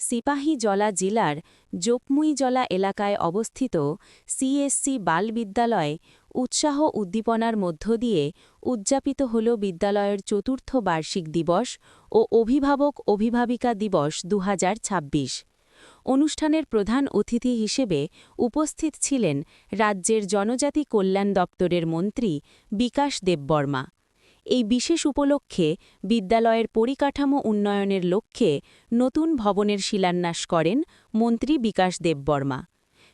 সিপাহীজলা জেলার জোপমুইজলা এলাকায় অবস্থিত সিএসসি বাল বিদ্যালয়ে উৎসাহ উদ্দীপনার মধ্য দিয়ে উদযাপিত হল বিদ্যালয়ের চতুর্থ বার্ষিক দিবস ও অভিভাবক অভিভাবিকা দিবস ২০২৬। অনুষ্ঠানের প্রধান অতিথি হিসেবে উপস্থিত ছিলেন রাজ্যের জনজাতি কল্যাণ দপ্তরের মন্ত্রী বিকাশ দেববর্মা। এই বিশেষ উপলক্ষে বিদ্যালয়ের পরিকাঠামো উন্নয়নের লক্ষ্যে নতুন ভবনের শিলান্যাস করেন মন্ত্রী বিকাশ দেববর্মা।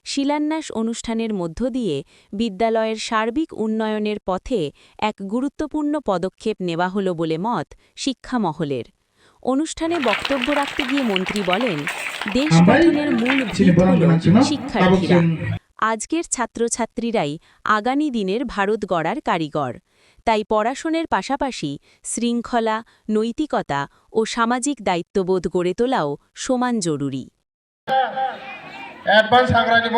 শিলান্যাস অনুষ্ঠানের মধ্য দিয়ে বিদ্যালয়ের সার্বিক উন্নয়নের পথে এক গুরুত্বপূর্ণ পদক্ষেপ নেওয়া হল বলে মত শিক্ষা মহলের। অনুষ্ঠানে বক্তব্য রাখতে গিয়ে মন্ত্রী বলেন, দেশ গঠনের মূল ভিত হল শিক্ষার্থীরা। আজকের ছাত্রছাত্রীরাই আগামী দিনের ভারত গড়ার কারিগর। তাই পড়াশোনার পাশাপাশি শৃঙ্খলা, নৈতিকতা ও সামাজিক দায়িত্ববোধ গড়ে তোলাও সমান জরুরি। অ্যাডভান্স হাংরা নিব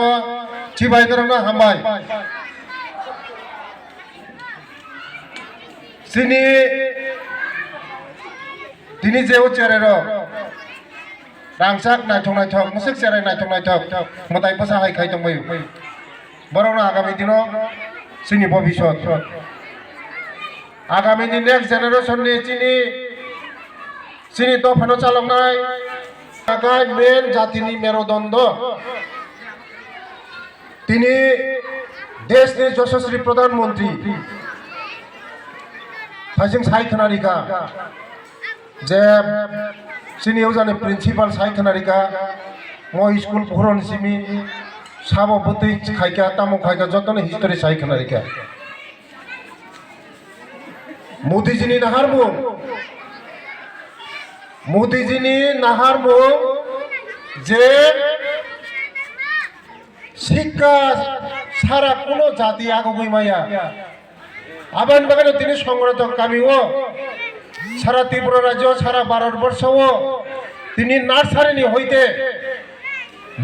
চিবাইদরনা হামবাই সিনি দিনি যেও চেরের রাংসাক নাইথক মুসিক চেরাই নাইথক মতাই পয়সা হাই খাই দंबयो বরং আগামী দিনও সিনি ভবিষ্যৎ আগামী দিন নেক্সট জেনারেশনनि सिनी दफानो चालंनाय आगाय मेन जातिनि मेरुदंड तिनि देशनि यशस्वी प्रधानमंत्री थाइजों सायखनारिका जे सिनि उजानि प्रिन्सिपाल सायखनारिका मो स्कुल भरन सिमी साबपति खायका तामु खायका जतन हिस्टरी सायखनारिका मोदीजीनि नाहारमु जे शिक्षा सारा कोनो जाति आगोगै माया आबान बागान तिनि संरक्षक कामिओ सारा त्रिपुरा राज्य सारा भारतवर्षो तिनि नार्सारिनि हইতে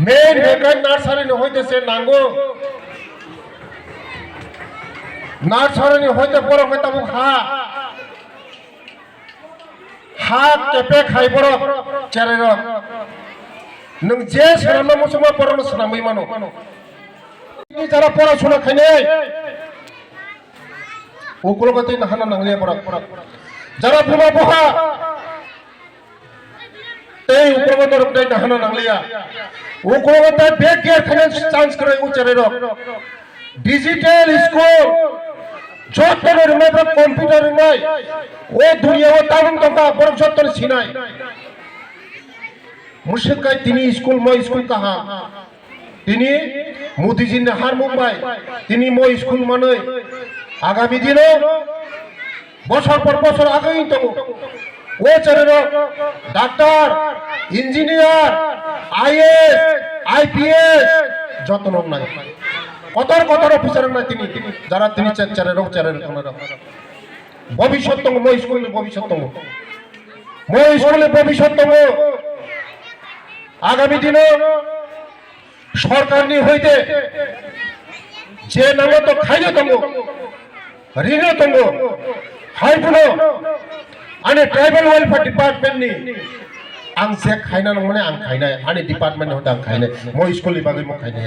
मेन भेगान नार्सारिनि हইতে से नांगो नार्सारिनि हইতে बरफ हইতাबो हाथ केपे खाइबर चेरेर नों जे सोरानो मसमा परानो सोनामै मानो যারা পড়াশোনা খাইনে উগ্রগতি নাহানা নাংলিয়া পড়া যারা বুমা বহা এই উগ্রগতি রকটাই নাহানা নাংলিয়া উগ্রগতি বেগের খাইনে চান্স করে উচারের ডিজিটাল স্কুল যতনের মেবরা কম্পিউটার নাই ও দুনিয়াও তারুণ তকা বরফসত্তর সিনাই মুর্শিদকাই তিনি স্কুল মই স্কুল কাহা তিনি মোদীজি নাহার মুম্বাই তিনি মই স্কুল মানে আগামী দিনে বছর পর বছর আগেই তো ও চরের ডাক্তার ইঞ্জিনিয়ার আইএস আইপিএস যতন নাই কতর অফিসার নাই তিনি যারা তিনি চরের ভবিষ্যৎ মই স্কুলের ভবিষ্যৎ আগামী দিনে সরকারনি হইতে যে নামে তো খাইনে দङ ঋণে দङ हायफुनो आने ट्राइबल वेलफेयर डिपार्टमेंटनि आं जे खायना नं माने आं खायनाय आने डिपार्टमेंट होता आं खायनाय मो स्कुलनि बागै मो खायनाय